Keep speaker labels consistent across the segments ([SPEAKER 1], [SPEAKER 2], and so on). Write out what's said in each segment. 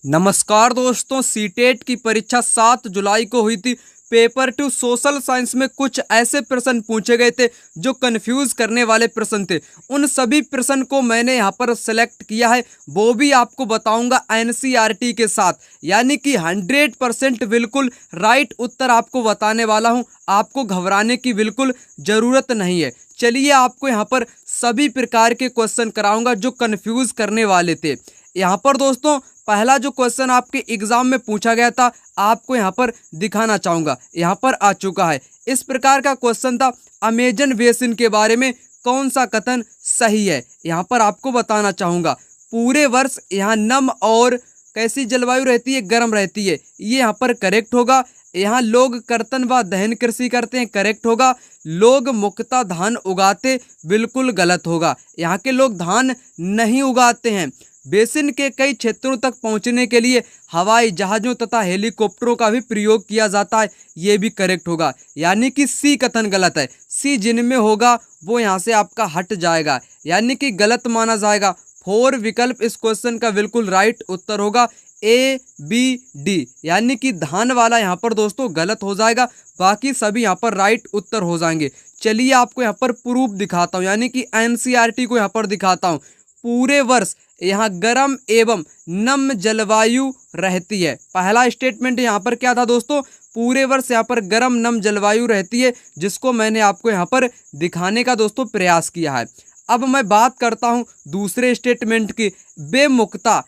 [SPEAKER 1] नमस्कार दोस्तों, सीटेट की परीक्षा 7 जुलाई को हुई थी। पेपर 2 सोशल साइंस में कुछ ऐसे प्रश्न पूछे गए थे जो कंफ्यूज करने वाले प्रश्न थे। उन सभी प्रश्न को मैंने यहाँ पर सेलेक्ट किया है, वो भी आपको बताऊंगा एनसीईआरटी के साथ, यानी कि 100% बिल्कुल राइट उत्तर आपको बताने वाला हूँ। आपको घबराने की बिल्कुल ज़रूरत नहीं है। चलिए आपको यहाँ पर सभी प्रकार के क्वेश्चन कराऊंगा जो कंफ्यूज करने वाले थे। यहाँ पर दोस्तों पहला जो क्वेश्चन आपके एग्जाम में पूछा गया था, आपको यहाँ पर दिखाना चाहूँगा, यहाँ पर आ चुका है। इस प्रकार का क्वेश्चन था, अमेजन बेसिन के बारे में कौन सा कथन सही है। यहाँ पर आपको बताना चाहूँगा, पूरे वर्ष यहाँ नम और कैसी जलवायु रहती है, गर्म रहती है, ये यहाँ पर करेक्ट होगा। यहाँ लोग कर्तन व दहन कृषि करते हैं, करेक्ट होगा। लोग मुख्यतः धान उगाते, बिल्कुल गलत होगा। यहाँ के लोग धान नहीं उगाते हैं। बेसिन के कई क्षेत्रों तक पहुंचने के लिए हवाई जहाज़ों तथा हेलीकॉप्टरों का भी प्रयोग किया जाता है, ये भी करेक्ट होगा। यानी कि सी कथन गलत है। सी जिनमें होगा वो यहाँ से आपका हट जाएगा, यानी कि गलत माना जाएगा। 4 विकल्प इस क्वेश्चन का बिल्कुल राइट उत्तर होगा, ए बी डी, यानी कि धान वाला यहाँ पर दोस्तों गलत हो जाएगा, बाकी सभी यहाँ पर राइट उत्तर हो जाएंगे। चलिए आपको यहाँ पर प्रूफ दिखाता हूँ, यानी कि एनसीईआरटी को यहाँ पर दिखाता हूँ। पूरे वर्ष यहाँ गर्म एवं नम जलवायु रहती है। पहला स्टेटमेंट यहाँ पर क्या था दोस्तों, पूरे वर्ष यहाँ पर गर्म नम जलवायु रहती है, जिसको मैंने आपको यहाँ पर दिखाने का दोस्तों प्रयास किया है। अब मैं बात करता हूँ दूसरे स्टेटमेंट की। बेमुक्ता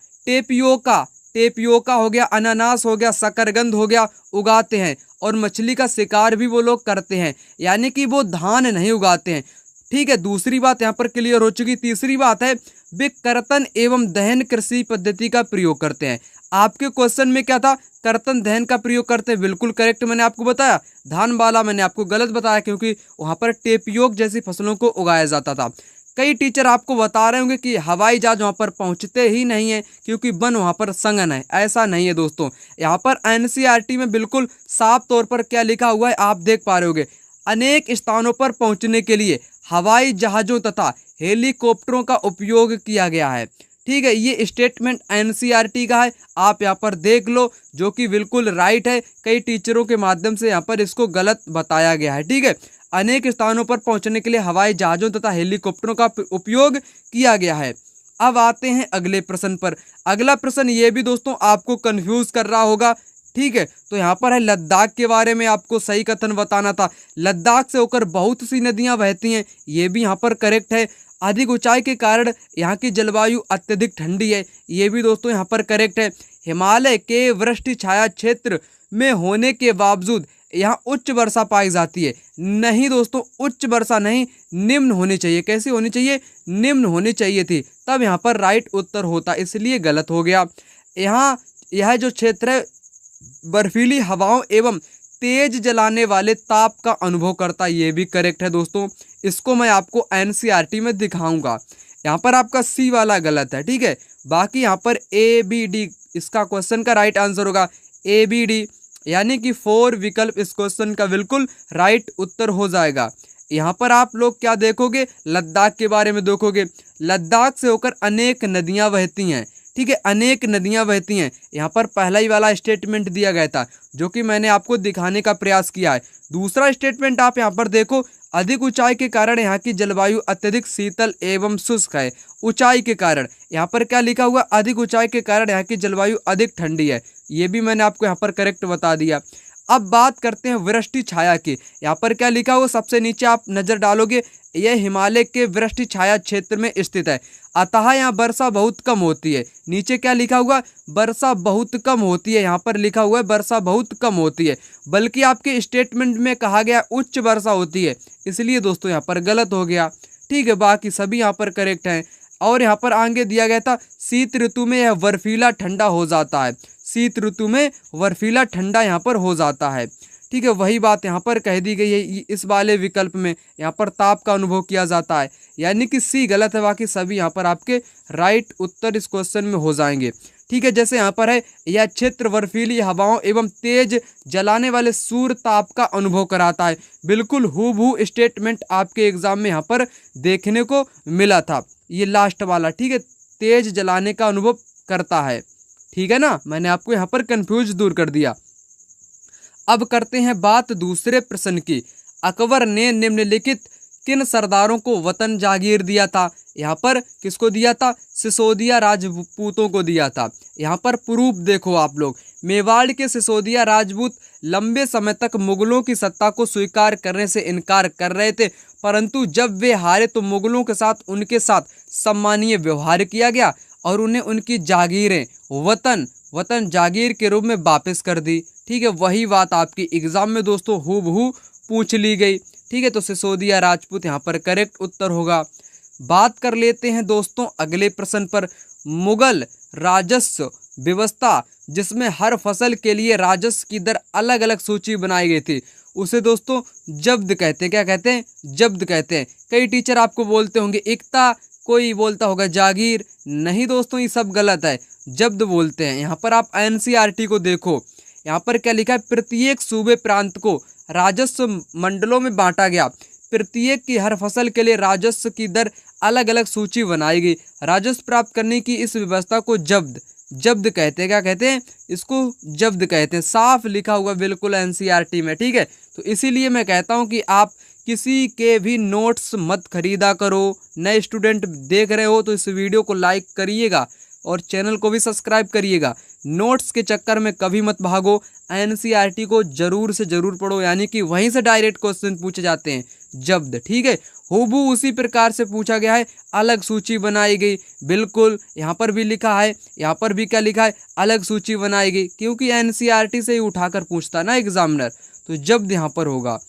[SPEAKER 1] टेपियोका हो गया, अनानास हो गया, शकरकंद हो गया, उगाते हैं और मछली का शिकार भी वो लोग करते हैं, यानी कि वो धान नहीं उगाते हैं। ठीक है, दूसरी बात यहाँ पर क्लियर हो चुकी। तीसरी बात है, वे कर्तन एवं दहन कृषि पद्धति का प्रयोग करते हैं। आपके क्वेश्चन में क्या था, कर्तन दहन का प्रयोग करते हैं, बिल्कुल करेक्ट मैंने आपको बताया। धान वाला मैंने आपको गलत बताया, क्योंकि वहाँ पर टेपियोक जैसी फसलों को उगाया जाता था। कई टीचर आपको बता रहे होंगे कि हवाई जहाज वहाँ पर पहुँचते ही नहीं है क्योंकि वन वहाँ पर संघन है। ऐसा नहीं है दोस्तों, यहाँ पर एनसीईआरटी में बिल्कुल साफ तौर पर क्या लिखा हुआ है आप देख पा रहे होंगे। अनेक स्थानों पर पहुँचने के लिए हवाई जहाज़ों तथा हेलीकॉप्टरों का उपयोग किया गया है। ठीक है, ये स्टेटमेंट एनसीईआरटी का है, आप यहाँ पर देख लो, जो कि बिल्कुल राइट है। कई टीचरों के माध्यम से यहाँ पर इसको गलत बताया गया है। ठीक है, अनेक स्थानों पर पहुँचने के लिए हवाई जहाज़ों तथा हेलीकॉप्टरों का उपयोग किया गया है। अब आते हैं अगले प्रश्न पर। अगला प्रश्न ये भी दोस्तों आपको कन्फ्यूज़ कर रहा होगा। ठीक है, तो यहाँ पर है लद्दाख के बारे में आपको सही कथन बताना था। लद्दाख से होकर बहुत सी नदियाँ बहती हैं, ये भी यहाँ पर करेक्ट है। अधिक ऊंचाई के कारण यहाँ की जलवायु अत्यधिक ठंडी है, ये भी दोस्तों यहाँ पर करेक्ट है। हिमालय के वृष्टि छाया क्षेत्र में होने के बावजूद यहाँ उच्च वर्षा पाई जाती है। नहीं दोस्तों, उच्च वर्षा नहीं, निम्न होनी चाहिए। कैसी होनी चाहिए, निम्न होनी चाहिए थी, तब यहाँ पर राइट उत्तर होता, इसलिए गलत हो गया। यहाँ यह जो क्षेत्र है बर्फीली हवाओं एवं तेज जलाने वाले ताप का अनुभव करता, ये भी करेक्ट है दोस्तों। इसको मैं आपको एनसीईआरटी में दिखाऊंगा। यहाँ पर आपका सी वाला गलत है। ठीक है, बाकी यहाँ पर ए बी डी इसका क्वेश्चन का राइट आंसर होगा, ए बी डी, यानी कि 4 विकल्प इस क्वेश्चन का बिल्कुल राइट उत्तर हो जाएगा। यहाँ पर आप लोग क्या देखोगे, लद्दाख के बारे में देखोगे। लद्दाख से होकर अनेक नदियाँ बहती हैं। ठीक है, अनेक नदियां बहती हैं। यहाँ पर पहला ही वाला स्टेटमेंट दिया गया था, जो कि मैंने आपको दिखाने का प्रयास किया है। दूसरा स्टेटमेंट आप यहाँ पर देखो, अधिक ऊंचाई के कारण यहाँ की जलवायु अत्यधिक शीतल एवं शुष्क है। ऊंचाई के कारण यहाँ पर क्या लिखा हुआ, अधिक ऊंचाई के कारण यहाँ की जलवायु अधिक ठंडी है, ये भी मैंने आपको यहाँ पर करेक्ट बता दिया। अब बात करते हैं वृष्टि छाया की। यहाँ पर क्या लिखा हुआ, सबसे नीचे आप नज़र डालोगे, यह हिमालय के वृष्टि छाया क्षेत्र में स्थित है, अतः यहाँ वर्षा बहुत कम होती है। नीचे क्या लिखा हुआ, वर्षा बहुत कम होती है, यहाँ पर लिखा हुआ है वर्षा बहुत कम होती है, बल्कि आपके स्टेटमेंट में कहा गया उच्च वर्षा होती है, इसलिए दोस्तों यहाँ पर गलत हो गया। ठीक है, बाकी सभी यहाँ पर करेक्ट हैं। और यहाँ पर आगे दिया गया था, शीत ऋतु में यह बर्फीला ठंडा हो जाता है। शीत ऋतु में बर्फीला ठंडा यहाँ पर हो जाता है। ठीक है, वही बात यहाँ पर कह दी गई है। इस वाले विकल्प में यहाँ पर ताप का अनुभव किया जाता है, यानी कि सी गलत है, बाकी सभी यहाँ पर आपके राइट उत्तर इस क्वेश्चन में हो जाएंगे। ठीक है, जैसे यहाँ पर है, यह क्षेत्र बर्फीली हवाओं एवं तेज जलाने वाले सूर्य ताप का अनुभव कराता है। बिल्कुल हूबहू स्टेटमेंट आपके एग्जाम में यहाँ पर देखने को मिला था, ये लास्ट वाला। ठीक है, तेज जलाने का अनुभव करता है। ठीक है ना, मैंने आपको यहाँ पर कंफ्यूज दूर कर दिया। अब करते हैं बात दूसरे प्रश्न की। अकबर ने निम्नलिखित किन सरदारों को वतन जागीर दिया था? यहाँ पर किसको दिया था? सिसोदिया राजपूतों को दिया था। यहाँ पर प्रूफ देखो आप लोग। मेवाड़ के सिसोदिया राजपूत लंबे समय तक मुगलों की सत्ता को स्वीकार करने से इनकार कर रहे थे, परंतु जब वे हारे तो मुगलों के साथ उनके साथ सम्मानीय व्यवहार किया गया और उन्हें उनकी जागीरें वतन जागीर के रूप में वापस कर दी। ठीक है, वही बात आपकी एग्जाम में दोस्तों हूबहू पूछ ली गई। ठीक है, तो सिसोदिया राजपूत यहाँ पर करेक्ट उत्तर होगा। बात कर लेते हैं दोस्तों अगले प्रश्न पर। मुगल राजस्व व्यवस्था जिसमें हर फसल के लिए राजस्व की दर अलग अलग सूची बनाई गई थी, उसे दोस्तों जब्द कहते हैं। क्या कहते हैं? जब्द कहते हैं। कई टीचर आपको बोलते होंगे इक्ता, कोई बोलता होगा जागीर। नहीं दोस्तों, ये सब गलत है, जब्द बोलते हैं। यहाँ पर आप एनसीईआरटी को देखो, यहाँ पर क्या लिखा है? प्रत्येक सूबे प्रांत को राजस्व मंडलों में बांटा गया। प्रत्येक की हर फसल के लिए राजस्व की दर अलग अलग सूची बनाई गई। राजस्व प्राप्त करने की इस व्यवस्था को जब्द कहते हैं। क्या कहते हैं? इसको जब्द कहते हैं। साफ लिखा हुआ बिल्कुल एनसीईआरटी में। ठीक है, तो इसीलिए मैं कहता हूँ कि आप किसी के भी नोट्स मत खरीदा करो। नए स्टूडेंट देख रहे हो तो इस वीडियो को लाइक करिएगा और चैनल को भी सब्सक्राइब करिएगा। नोट्स के चक्कर में कभी मत भागो, एनसीईआरटी को जरूर से जरूर पढ़ो, यानी कि वहीं से डायरेक्ट क्वेश्चन पूछे जाते हैं जब्द। ठीक है, हूबहू उसी प्रकार से पूछा गया है, अलग सूची बनाई गई। बिल्कुल यहाँ पर भी लिखा है, यहाँ पर भी क्या लिखा है? अलग सूची बनाई गई, क्योंकि एनसीईआरटी से ही उठाकर पूछता ना एग्जामिनर, तो जब्द यहाँ पर होगा।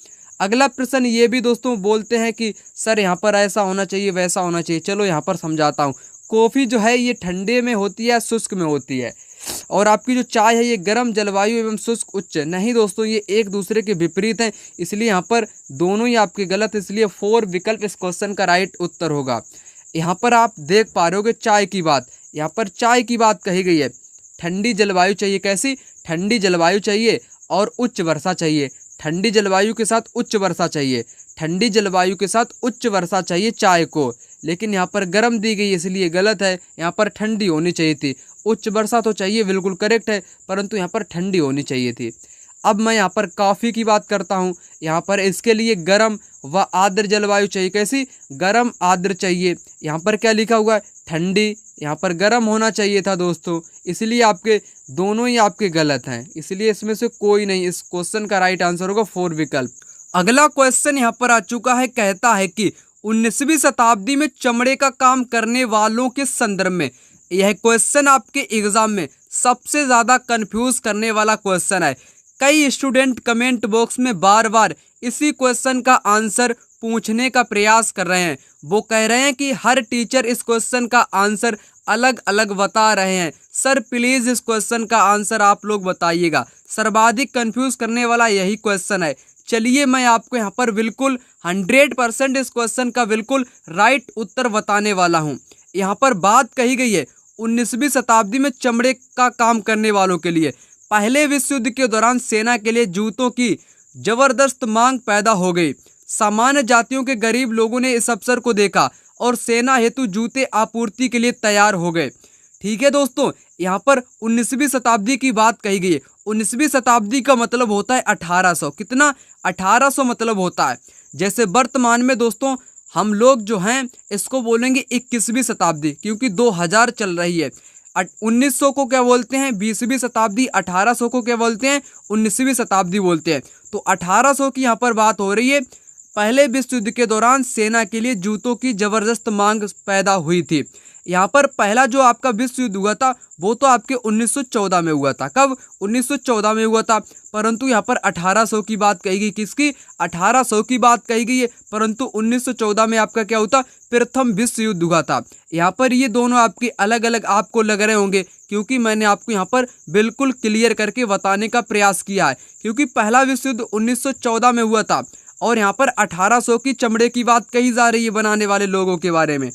[SPEAKER 1] अगला प्रश्न ये भी दोस्तों बोलते हैं कि सर यहाँ पर ऐसा होना चाहिए वैसा होना चाहिए। चलो यहाँ पर समझाता हूँ। कॉफ़ी जो है ये ठंडे में होती है, शुष्क में होती है, और आपकी जो चाय है ये गर्म जलवायु एवं शुष्क उच्च। नहीं दोस्तों, ये एक दूसरे के विपरीत हैं, इसलिए यहाँ पर दोनों ही आपके गलत, इसलिए 4 विकल्प इस क्वेश्चन का राइट उत्तर होगा। यहाँ पर आप देख पा रहे होगे चाय की बात, यहाँ पर चाय की बात कही गई है। ठंडी जलवायु चाहिए, कैसी? ठंडी जलवायु चाहिए और उच्च वर्षा चाहिए। ठंडी जलवायु के साथ उच्च वर्षा चाहिए, ठंडी जलवायु के साथ उच्च वर्षा चाहिए चाय को, लेकिन यहाँ पर गर्म दी गई इसलिए गलत है। यहाँ पर ठंडी होनी चाहिए थी। उच्च वर्षा तो चाहिए, बिल्कुल करेक्ट है, परंतु यहाँ पर ठंडी होनी चाहिए थी। अब मैं यहाँ पर कॉफ़ी की बात करता हूँ। यहाँ पर इसके लिए गर्म व आर्द्र जलवायु चाहिए। कैसी? गर्म आर्द्र चाहिए। यहाँ पर क्या लिखा हुआ है? ठंडी। यहाँ पर गर्म होना चाहिए था दोस्तों, इसलिए आपके दोनों ही आपके गलत हैं, इसलिए इसमें से कोई नहीं। इस क्वेश्चन का राइट आंसर होगा 4 विकल्प। अगला क्वेश्चन यहाँ पर आ चुका है, कहता है कि 19वीं शताब्दी में चमड़े का काम करने वालों के संदर्भ में। यह क्वेश्चन आपके एग्जाम में सबसे ज़्यादा कंफ्यूज करने वाला क्वेश्चन है। कई स्टूडेंट कमेंट बॉक्स में बार बार इसी क्वेश्चन का आंसर पूछने का प्रयास कर रहे हैं। वो कह रहे हैं कि हर टीचर इस क्वेश्चन का आंसर अलग अलग बता रहे हैं। सर प्लीज़ इस क्वेश्चन का आंसर आप लोग बताइएगा। सर्वाधिक कंफ्यूज करने वाला यही क्वेश्चन है। चलिए मैं आपको यहाँ पर बिल्कुल 100% इस क्वेश्चन का बिल्कुल राइट उत्तर बताने वाला हूँ। यहाँ पर बात कही गई है 19वीं शताब्दी में चमड़े का काम करने वालों के लिए। पहले विश्व युद्ध के दौरान सेना के लिए जूतों की जबरदस्त मांग पैदा हो गई। सामान्य जातियों के गरीब लोगों ने इस अवसर को देखा और सेना हेतु जूते आपूर्ति के लिए तैयार हो गए। ठीक है दोस्तों, यहाँ पर 19वीं शताब्दी की बात कही गई है। 19वीं शताब्दी का मतलब होता है 1800। कितना? 1800 मतलब होता है। जैसे वर्तमान में दोस्तों हम लोग जो हैं इसको बोलेंगे 21वीं शताब्दी, क्योंकि 2000 चल रही है। 1900 को क्या बोलते हैं? 20वीं शताब्दी। 1800 को क्या बोलते हैं? 19वीं शताब्दी बोलते हैं। तो 1800 की यहाँ पर बात हो रही है। पहले विश्व युद्ध के दौरान सेना के लिए जूतों की जबरदस्त मांग पैदा हुई थी। यहाँ पर पहला जो आपका विश्व युद्ध हुआ था वो तो आपके 1914 में हुआ था। कब? 1914 में हुआ था, परंतु यहाँ पर 1800 की बात कही गई। किसकी? 1800 की बात कही गई है, परंतु 1914 में आपका क्या होता? प्रथम विश्व युद्ध हुआ था। यहाँ पर ये दोनों आपके अलग अलग आपको लग रहे होंगे, क्योंकि मैंने आपको यहाँ पर बिल्कुल क्लियर करके बताने का प्रयास किया है। क्योंकि पहला विश्व युद्ध 1914 में हुआ था और यहाँ पर 1800 की चमड़े की बात कही जा रही है बनाने वाले लोगों के बारे में।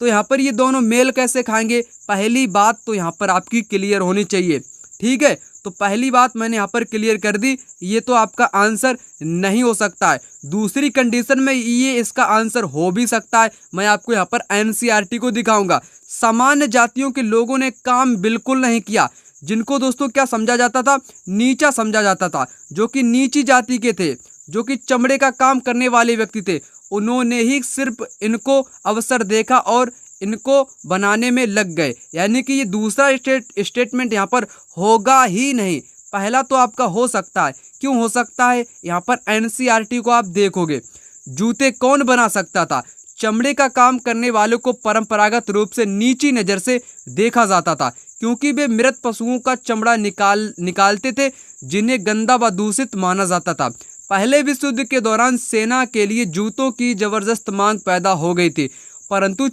[SPEAKER 1] तो यहाँ पर ये दोनों मेल कैसे खाएंगे? पहली बात तो यहाँ पर आपकी क्लियर होनी चाहिए। ठीक है, तो पहली बात मैंने यहाँ पर क्लियर कर दी, ये तो आपका आंसर नहीं हो सकता है। दूसरी कंडीशन में ये इसका आंसर हो भी सकता है। मैं आपको यहाँ पर एनसीईआरटी को दिखाऊंगा। सामान्य जातियों के लोगों ने काम बिल्कुल नहीं किया। जिनको दोस्तों क्या समझा जाता था, नीचा समझा जाता था, जो कि नीची जाति के थे, जो कि चमड़े का काम करने वाले व्यक्ति थे, उन्होंने ही सिर्फ इनको अवसर देखा और इनको बनाने में लग गए। यानी कि ये दूसरा स्टेटमेंट यहाँ पर होगा ही नहीं। पहला तो आपका हो सकता है। क्यों हो सकता है? यहाँ पर एनसीईआरटी को आप देखोगे, जूते कौन बना सकता था? चमड़े का काम करने वालों को परंपरागत रूप से नीची नज़र से देखा जाता था, क्योंकि वे मृत पशुओं का चमड़ा निकालते थे, जिन्हें गंदा व दूषित माना जाता था। पहले विश्व युद्ध के दौरान सेना के लिए जूतों की जबरदस्त मांग पैदा हो गई थी, परंतु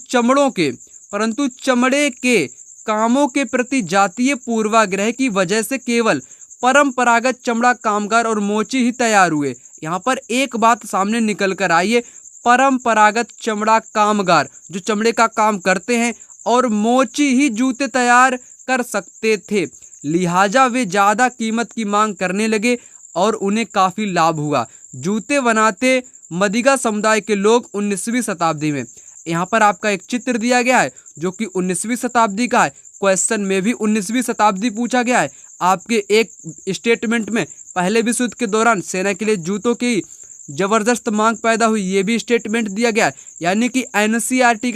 [SPEAKER 1] चमड़े के कामों के प्रति जातीय पूर्वाग्रह की वजह से केवल परंपरागत चमड़ा कामगार और मोची ही तैयार हुए। यहाँ पर एक बात सामने निकल कर आई है, परंपरागत चमड़ा कामगार जो चमड़े का काम करते हैं और मोची ही जूते तैयार कर सकते थे, लिहाजा वे ज़्यादा कीमत की मांग करने लगे और उन्हें काफ़ी लाभ हुआ। जूते बनाते मदिगा समुदाय के लोग 19वीं शताब्दी में। यहाँ पर आपका एक चित्र दिया गया है जो कि 19वीं शताब्दी का है। क्वेश्चन में भी 19वीं शताब्दी पूछा गया है। आपके एक स्टेटमेंट में पहले विश्व युद्ध के दौरान सेना के लिए जूतों की जबरदस्त मांग पैदा हुई, ये भी स्टेटमेंट दिया गया है। यानी कि एनसीईआरटी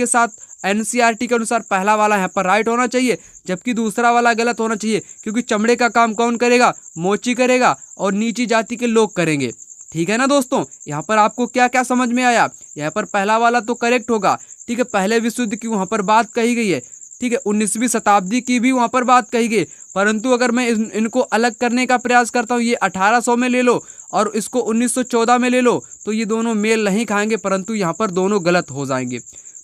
[SPEAKER 1] के अनुसार पहला वाला यहाँ पर राइट होना चाहिए, जबकि दूसरा वाला गलत होना चाहिए, क्योंकि चमड़े का काम कौन करेगा? मोची करेगा और नीची जाति के लोग करेंगे। ठीक है ना दोस्तों, यहाँ पर आपको क्या क्या समझ में आया? यहाँ पर पहला वाला तो करेक्ट होगा। ठीक है, पहले विश्व युद्ध की वहाँ पर बात कही गई है। ठीक है, 19वीं शताब्दी की भी वहाँ पर बात कही गई, परंतु अगर मैं इनको अलग करने का प्रयास करता हूँ, ये 1800 में ले लो और इसको 1914 में ले लो, तो ये दोनों मेल नहीं खाएंगे, परंतु यहाँ पर दोनों गलत हो जाएंगे।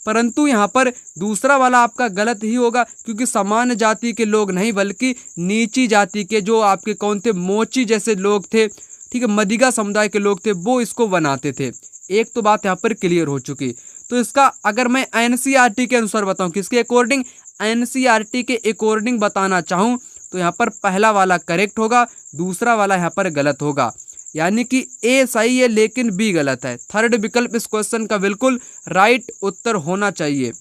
[SPEAKER 1] परंतु यहाँ पर दूसरा वाला आपका गलत ही होगा, क्योंकि समान जाति के लोग नहीं बल्कि नीची जाति के जो आपके कौन थे? मोची जैसे लोग थे। ठीक है, मदिगा समुदाय के लोग थे, वो इसको बनाते थे। एक तो बात यहाँ पर क्लियर हो चुकी। तो इसका अगर मैं एनसीईआरटी के अनुसार बताऊँ, किसके अकॉर्डिंग? एनसीईआरटी के अकॉर्डिंग बताना चाहूँ तो यहाँ पर पहला वाला करेक्ट होगा, दूसरा वाला यहाँ पर गलत होगा। यानी कि ए सही है लेकिन बी गलत है। थर्ड विकल्प इस क्वेश्चन का बिल्कुल राइट उत्तर होना चाहिए।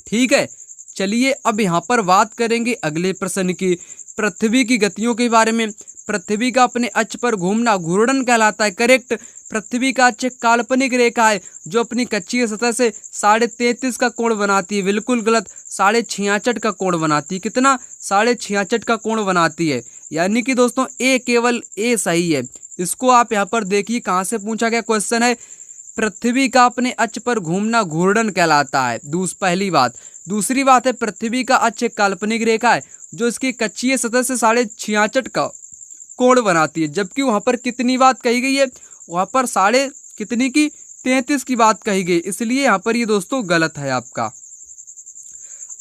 [SPEAKER 1] ठीक है, चलिए अब यहाँ पर बात करेंगे अगले प्रश्न की, पृथ्वी की गतियों के बारे में। पृथ्वी का अपने अक्ष पर घूमना घूर्णन कहलाता है। करेक्ट। पृथ्वी का अक्ष काल्पनिक रेखा है जो अपनी कक्षीय सतह से 33.5 का कोण बनाती है। बिल्कुल गलत, 66.5 का कोण बनाती है। कितना? 66.5 का कोण बनाती है। यानी कि दोस्तों ए, केवल ए सही है। इसको आप यहाँ पर देखिए कहाँ से पूछा गया क्वेश्चन है। पृथ्वी का अपने अक्ष पर घूमना घूर्णन कहलाता है। पहली बात। दूसरी बात है पृथ्वी का अक्ष एक काल्पनिक रेखा है जो इसकी कक्षीय सतह से 66.5 का कोण बनाती है। जबकि वहाँ पर कितनी बात कही गई है? वहाँ पर 33 की बात कही गई, इसलिए यहाँ पर ये दोस्तों गलत है आपका।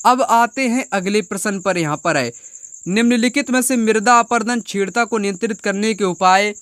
[SPEAKER 1] अब आते हैं अगले प्रश्न पर। यहाँ पर है निम्नलिखित में से मृदा अपरदन क्षीणता को नियंत्रित करने के उपाय।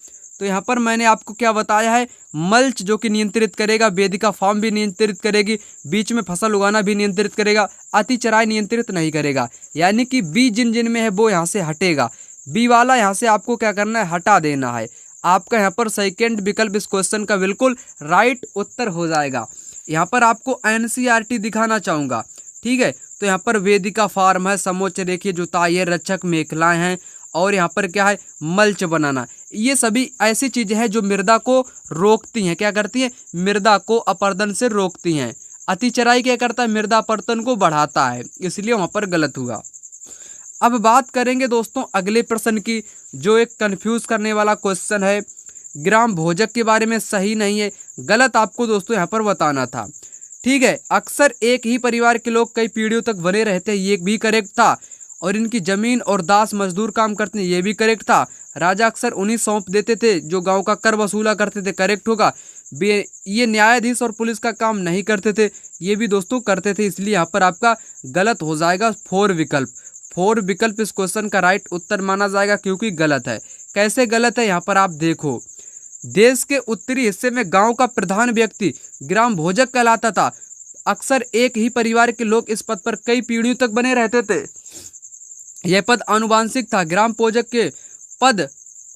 [SPEAKER 1] तो यहाँ पर मैंने आपको क्या बताया है? मल्च जो कि नियंत्रित करेगा, वेदिका फार्म भी नियंत्रित करेगी, बीच में फसल उगाना भी नियंत्रित करेगा, अति चराई नियंत्रित नहीं करेगा। यानी कि बी जिन में है वो यहाँ से हटेगा। बी वाला यहाँ से आपको क्या करना है? हटा देना है। आपका यहाँ पर सेकंड विकल्प इस क्वेश्चन का बिल्कुल राइट उत्तर हो जाएगा। यहाँ पर आपको एनसीईआरटी दिखाना चाहूँगा। ठीक है, तो यहाँ पर वेदिका फार्म है, समोच्च रेखीय जुताई है, रक्षक मेखलाएं हैं, और यहाँ पर क्या है? मल्च बनाना। ये सभी ऐसी चीज़ें हैं जो मृदा को रोकती हैं। क्या करती हैं? मृदा को अपरदन से रोकती हैं। अति चराई क्या करता है? मृदा अपरदन को बढ़ाता है, इसलिए वहाँ पर गलत हुआ। अब बात करेंगे दोस्तों अगले प्रश्न की, जो एक कंफ्यूज करने वाला क्वेश्चन है। ग्राम भोजक के बारे में सही नहीं है, गलत आपको दोस्तों यहाँ पर बताना था। ठीक है, अक्सर एक ही परिवार के लोग कई पीढ़ियों तक बने रहते हैं, ये भी करेक्ट था। और इनकी जमीन और दास मजदूर काम करते हैं, ये भी करेक्ट था। राजा अक्सर उन्हीं सौंप देते थे जो गांव का कर वसूला करते थे, करेक्ट होगा। ये न्यायाधीश और पुलिस का काम नहीं करते थे, ये भी दोस्तों करते थे, इसलिए यहाँ पर आपका गलत हो जाएगा फोर विकल्प इस क्वेश्चन का राइट उत्तर माना जाएगा, क्योंकि गलत है। कैसे गलत है? यहाँ पर आप देखो, देश के उत्तरी हिस्से में गांव का प्रधान व्यक्ति ग्राम भोजक कहलाता था। अक्सर एक ही परिवार के लोग इस पद पर कई पीढ़ियों तक बने रहते थे। यह पद आनुवांशिक था। ग्राम भोजक के पद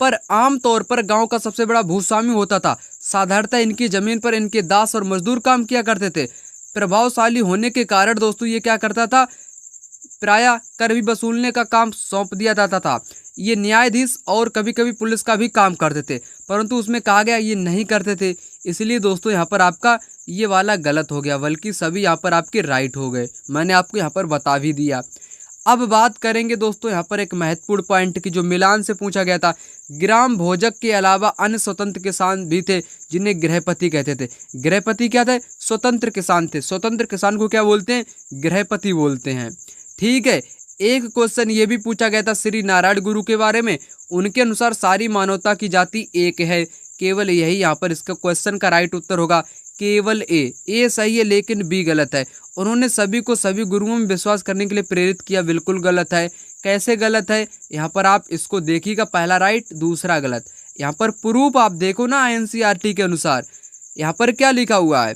[SPEAKER 1] पर आमतौर पर गांव का सबसे बड़ा भूस्वामी होता था। साधारणतः इनकी जमीन पर इनके दास और मजदूर काम किया करते थे। प्रभावशाली होने के कारण दोस्तों ये क्या करता था? प्रायः कर भी वसूलने का काम सौंप दिया जाता था। ये न्यायाधीश और कभी कभी पुलिस का भी काम करते थे, परंतु उसमें कहा गया ये नहीं करते थे। इसलिए दोस्तों यहाँ पर आपका ये वाला गलत हो गया, बल्कि सभी यहाँ पर आपके राइट हो गए। मैंने आपको यहाँ पर बता भी दिया। अब बात करेंगे दोस्तों यहाँ पर एक महत्वपूर्ण पॉइंट की, जो मिलान से पूछा गया था। ग्राम भोजक के अलावा अन्य स्वतंत्र किसान भी थे जिन्हें गृहपति कहते थे। गृहपति क्या थे? स्वतंत्र किसान थे। स्वतंत्र किसान को क्या बोलते हैं? गृहपति बोलते हैं। ठीक है। एक क्वेश्चन ये भी पूछा गया था श्री नारायण गुरु के बारे में। उनके अनुसार सारी मानवता की जाति एक है। केवल यही यहाँ पर इसका क्वेश्चन का राइट उत्तर होगा, केवल ए सही है लेकिन बी गलत है। उन्होंने सभी को सभी गुरुओं में विश्वास करने के लिए प्रेरित किया, बिल्कुल गलत है। कैसे गलत है? यहाँ पर आप इसको देखिएगा, पहला राइट दूसरा गलत। यहाँ पर प्रूफ आप देखो ना, एनसीईआरटी के अनुसार यहाँ पर क्या लिखा हुआ है।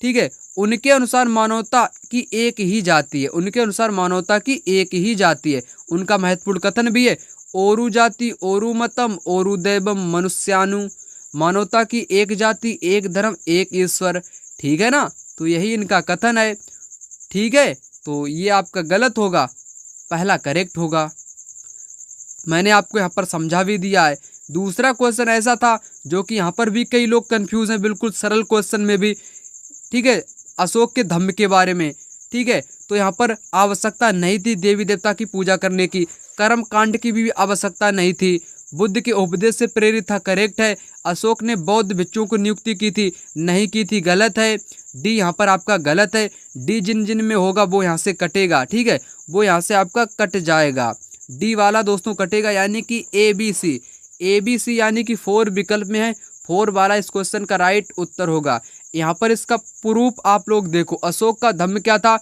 [SPEAKER 1] ठीक है। उनके अनुसार मानवता की एक ही जाति है। उनके अनुसार मानवता की एक ही जाति है। उनका महत्वपूर्ण कथन भी है, ओरु जाति ओरु मतम ओरु दैवम मनुष्यानु। मानवता की एक जाति, एक धर्म, एक ईश्वर। ठीक है ना। तो यही इनका कथन है। ठीक है। तो ये आपका गलत होगा, पहला करेक्ट होगा। मैंने आपको यहाँ पर समझा भी दिया है। दूसरा क्वेश्चन ऐसा था जो कि यहाँ पर भी कई लोग कंफ्यूज हैं, बिल्कुल सरल क्वेश्चन में भी। ठीक है। अशोक के धम्म के बारे में। ठीक है। तो यहाँ पर आवश्यकता नहीं थी देवी देवता की पूजा करने की, कर्म कांड की भी आवश्यकता नहीं थी। बुद्ध के उपदेश से प्रेरित था, करेक्ट है। अशोक ने बौद्ध भिक्षुओं को नियुक्ति की थी, नहीं की थी, गलत है। डी यहाँ पर आपका गलत है। डी जिन जिन में होगा वो यहाँ से कटेगा। ठीक है। वो यहाँ से आपका कट जाएगा, डी वाला दोस्तों कटेगा, यानी कि ए बी सी यानी कि 4 विकल्प में है, 4 वाला इस क्वेश्चन का राइट उत्तर होगा। यहाँ पर इसका प्रूफ आप लोग देखो। अशोक का धम्म क्या था?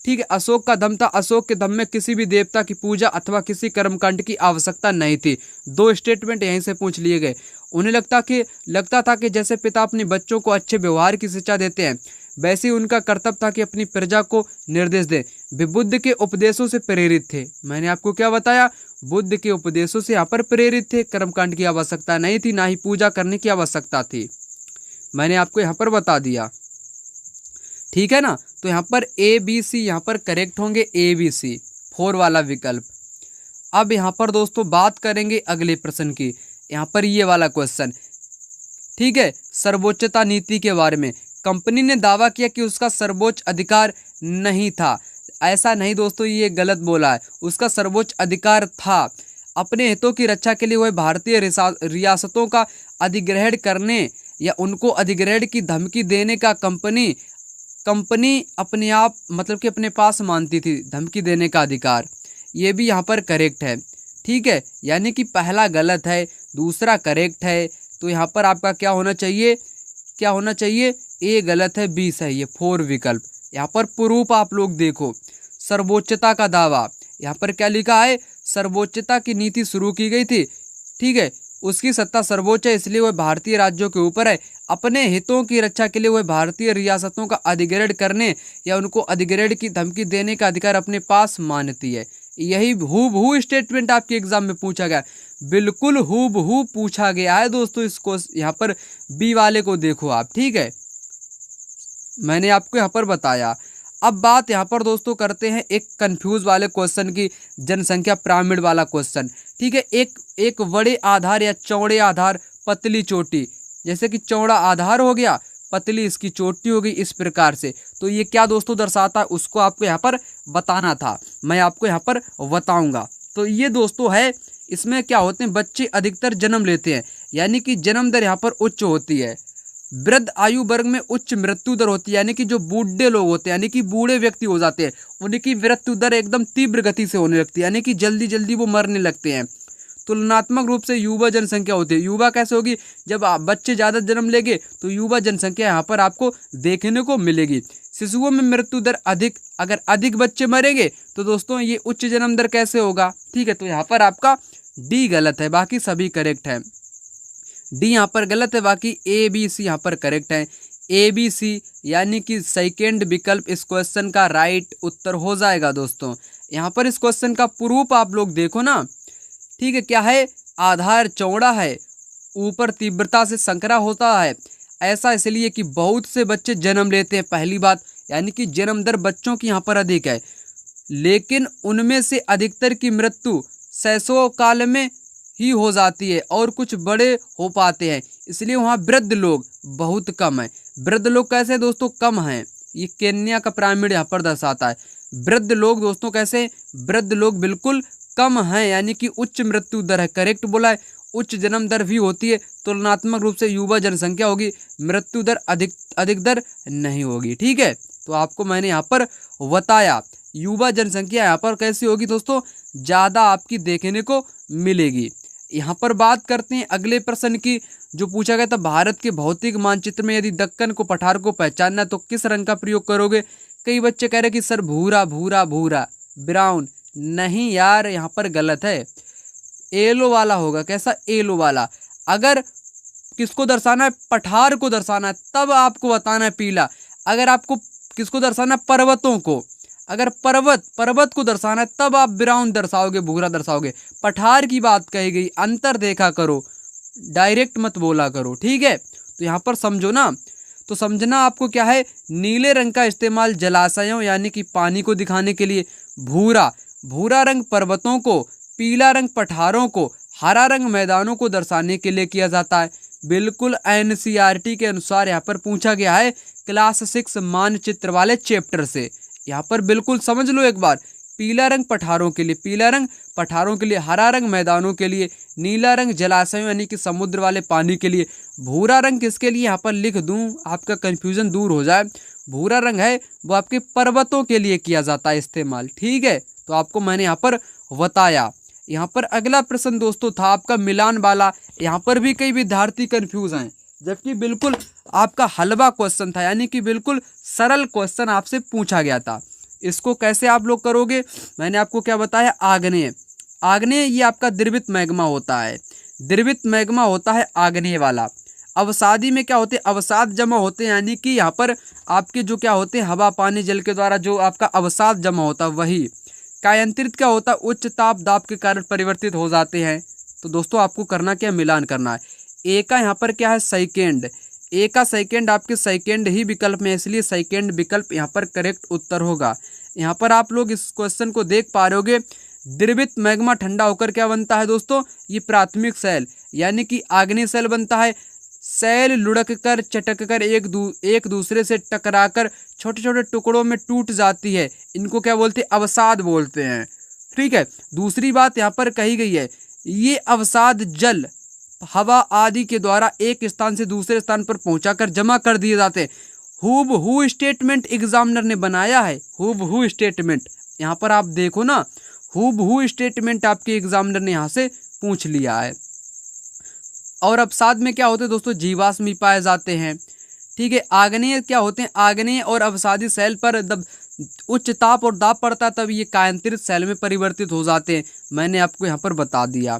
[SPEAKER 1] ठीक है। अशोक का धम्म था, अशोक के धम्म में किसी भी देवता की पूजा अथवा किसी कर्मकांड की आवश्यकता नहीं थी। 2 स्टेटमेंट यहीं से पूछ लिए गए। उन्हें लगता था कि जैसे पिता अपने बच्चों को अच्छे व्यवहार की शिक्षा देते हैं, वैसे ही उनका कर्तव्य था कि अपनी प्रजा को निर्देश दें। वे बुद्ध के उपदेशों से प्रेरित थे। मैंने आपको क्या बताया? बुद्ध के उपदेशों से यहाँ पर प्रेरित थे। कर्मकांड की आवश्यकता नहीं थी, ना ही पूजा करने की आवश्यकता थी। मैंने आपको यहाँ पर बता दिया। ठीक है ना। तो यहाँ पर ए बी सी यहाँ पर करेक्ट होंगे, ए बी सी 4 वाला विकल्प। अब यहाँ पर दोस्तों बात करेंगे अगले प्रश्न की। यहाँ पर ये वाला क्वेश्चन, ठीक है, सर्वोच्चता नीति के बारे में। कंपनी ने दावा किया कि उसका सर्वोच्च अधिकार नहीं था। ऐसा नहीं दोस्तों, ये गलत बोला है। उसका सर्वोच्च अधिकार था। अपने हितों की रक्षा के लिए वह भारतीय रियासतों का अधिग्रहण करने या उनको अधिग्रहण की धमकी देने का कंपनी अपने आप मतलब कि अपने पास मानती थी धमकी देने का अधिकार। ये भी यहाँ पर करेक्ट है। ठीक है। यानी कि पहला गलत है, दूसरा करेक्ट है। तो यहाँ पर आपका क्या होना चाहिए? ए गलत है, बी सही है, 4 विकल्प। यहाँ पर प्रूफ आप लोग देखो। सर्वोच्चता का दावा, यहाँ पर क्या लिखा है? सर्वोच्चता की नीति शुरू की गई थी। ठीक है। उसकी सत्ता सर्वोच्च है, इसलिए वह भारतीय राज्यों के ऊपर है। अपने हितों की रक्षा के लिए वह भारतीय रियासतों का अधिग्रहण करने या उनको अधिग्रहण की धमकी देने का अधिकार अपने पास मानती है। यही हूबहू स्टेटमेंट आपके एग्जाम में पूछा गया, बिल्कुल हूबहू पूछा गया है दोस्तों। इसको यहाँ पर बी वाले को देखो आप। ठीक है। मैंने आपको यहाँ पर बताया। अब बात यहाँ पर दोस्तों करते हैं एक कंफ्यूज वाले क्वेश्चन की, जनसंख्या पिरामिड वाला क्वेश्चन। ठीक है। एक बड़े आधार या चौड़े आधार, पतली चोटी, जैसे कि चौड़ा आधार हो गया, पतली इसकी चोटी हो गई, इस प्रकार से। तो ये क्या दोस्तों दर्शाता है, उसको आपको यहाँ पर बताना था। मैं आपको यहाँ पर बताऊंगा। तो ये दोस्तों है, इसमें क्या होते हैं, बच्चे अधिकतर जन्म लेते हैं, यानी कि जन्म दर यहाँ पर उच्च होती है। वृद्ध आयु वर्ग में उच्च मृत्यु दर होती है, यानी कि जो बूढ़े लोग होते हैं, यानी कि बूढ़े व्यक्ति हो जाते हैं, उनकी मृत्यु दर एकदम तीव्र गति से होने लगती है, यानी कि जल्दी जल्दी वो मरने लगते हैं। तुलनात्मक रूप से युवा जनसंख्या होती है। युवा कैसे होगी? जब बच्चे ज़्यादा जन्म लेंगे तो युवा जनसंख्या यहाँ पर आपको देखने को मिलेगी। शिशुओं में मृत्यु दर अधिक, अगर अधिक बच्चे मरेंगे तो दोस्तों ये उच्च जन्म दर कैसे होगा? ठीक है। तो यहाँ पर आपका डी गलत है, बाकी सभी करेक्ट है। डी यहाँ पर गलत है, बाकी ए बी सी यहाँ पर करेक्ट है। ए बी सी यानी कि सेकेंड विकल्प इस क्वेश्चन का राइट उत्तर हो जाएगा दोस्तों। यहाँ पर इस क्वेश्चन का प्रूफ आप लोग देखो ना। ठीक है। क्या है? आधार चौड़ा है, ऊपर तीव्रता से संकरा होता है। ऐसा इसलिए कि बहुत से बच्चे जन्म लेते हैं, पहली बात, यानी कि जन्म दर बच्चों की यहाँ पर अधिक है। लेकिन उनमें से अधिकतर की मृत्यु शैशव काल में ही हो जाती है और कुछ बड़े हो पाते हैं, इसलिए वहाँ वृद्ध लोग बहुत कम हैं। वृद्ध लोग कैसे दोस्तों कम हैं, ये केन्या का पिरामिड यहाँ पर दर्शाता है। वृद्ध लोग दोस्तों कैसे, वृद्ध लोग बिल्कुल कम हैं, यानी कि उच्च मृत्यु दर है, करेक्ट बोला है। उच्च जन्म दर भी होती है, तुलनात्मक रूप से युवा जनसंख्या होगी, मृत्यु दर अधिक दर नहीं होगी। ठीक है, तो आपको मैंने यहाँ पर बताया युवा जनसंख्या यहाँ पर कैसी होगी दोस्तों, ज़्यादा आपकी देखने को मिलेगी। यहाँ पर बात करते हैं अगले प्रश्न की, जो पूछा गया था भारत के भौतिक मानचित्र में यदि दक्कन को पठार को पहचानना तो किस रंग का प्रयोग करोगे। कई बच्चे कह रहे कि सर भूरा भूरा भूरा ब्राउन, नहीं यार यहाँ पर गलत है, येलो वाला होगा। कैसा, येलो वाला। अगर किसको दर्शाना है, पठार को दर्शाना है, तब आपको बताना है पीला। अगर आपको किसको दर्शाना है, पर्वतों को, अगर पर्वत को दर्शाना है तब आप ब्राउन दर्शाओगे, भूरा दर्शाओगे। पठार की बात कही गई, अंतर देखा करो, डायरेक्ट मत बोला करो। ठीक है, तो यहाँ पर समझो ना, तो समझना आपको क्या है, नीले रंग का इस्तेमाल जलाशयों यानी कि पानी को दिखाने के लिए, भूरा रंग पर्वतों को, पीला रंग पठारों को, हरा रंग मैदानों को दर्शाने के लिए किया जाता है। बिल्कुल एनसीईआरटी के अनुसार यहाँ पर पूछा गया है क्लास 6 मानचित्र वाले चैप्टर से। यहाँ पर बिल्कुल समझ लो एक बार, पीला रंग पठारों के लिए, पीला रंग पठारों के लिए, हरा रंग मैदानों के लिए, नीला रंग जलाशयों यानी कि समुद्र वाले पानी के लिए, भूरा रंग किसके लिए, यहाँ पर लिख दूं आपका कन्फ्यूजन दूर हो जाए, भूरा रंग है वो आपके पर्वतों के लिए किया जाता है इस्तेमाल। ठीक है, तो आपको मैंने यहाँ पर बताया। यहाँ पर अगला प्रश्न दोस्तों था आपका मिलान वाला। यहाँ पर भी कई विद्यार्थी कंफ्यूज हैं, जबकि बिल्कुल आपका हलवा क्वेश्चन था, यानी कि बिल्कुल सरल क्वेश्चन आपसे पूछा गया था। इसको कैसे आप लोग करोगे, मैंने आपको क्या बताया, आग्नेय ये आपका द्रवित मैग्मा होता है, द्रवित मैग्मा होता है आग्नेय वाला। अवसादी में क्या होते हैं, अवसाद जमा होते हैं, यानी कि यहाँ पर आपके जो क्या होते हैं, हवा पानी जल के द्वारा जो आपका अवसाद जमा होता है वही। कायांतरित क्या होता है, उच्च ताप दाब के कारण परिवर्तित हो जाते हैं। तो दोस्तों आपको करना क्या, मिलान करना है। ए का यहाँ पर क्या है, सेकेंड, ए का सेकेंड आपके सेकेंड ही विकल्प में, इसलिए सेकेंड विकल्प यहाँ पर करेक्ट उत्तर होगा। यहाँ पर आप लोग इस क्वेश्चन को देख पा रहे होगे, द्रवित मैग्मा ठंडा होकर क्या बनता है दोस्तों, ये प्राथमिक सेल यानी कि आग्नेय सेल बनता है। सेल लुढ़क कर चटक कर एक दूसरे से टकराकर छोटे छोटे टुकड़ों में टूट जाती है, इनको क्या बोलते हैं, अवसाद बोलते हैं। ठीक है, दूसरी बात यहाँ पर कही गई है, ये अवसाद जल हवा आदि के द्वारा एक स्थान से दूसरे स्थान पर पहुंचाकर जमा कर दिए जाते हैं। हूबहू स्टेटमेंट एग्जामिनर ने बनाया है, हूबहू स्टेटमेंट, यहाँ पर आप देखो ना, हूबहू स्टेटमेंट आपके एग्जामिनर ने यहाँ से पूछ लिया है। और अवसाद में क्या होते हैं दोस्तों, जीवाश्म भी पाए जाते हैं। ठीक है, आग्नेय क्या होते हैं, आग्नेय और अवसादी सेल पर जब उच्च ताप और दाब पड़ता है तब ये कायांतरित सेल में परिवर्तित हो जाते हैं, मैंने आपको यहाँ पर बता दिया।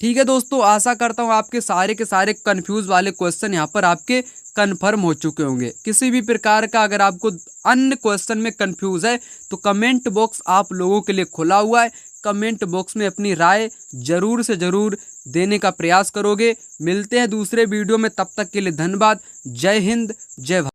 [SPEAKER 1] ठीक है दोस्तों, आशा करता हूँ आपके सारे के सारे कंफ्यूज वाले क्वेश्चन यहाँ पर आपके कंफर्म हो चुके होंगे। किसी भी प्रकार का अगर आपको अन्य क्वेश्चन में कंफ्यूज है तो कमेंट बॉक्स आप लोगों के लिए खुला हुआ है, कमेंट बॉक्स में अपनी राय जरूर से जरूर देने का प्रयास करोगे। मिलते हैं दूसरे वीडियो में, तब तक के लिए धन्यवाद। जय हिंद, जय भारत।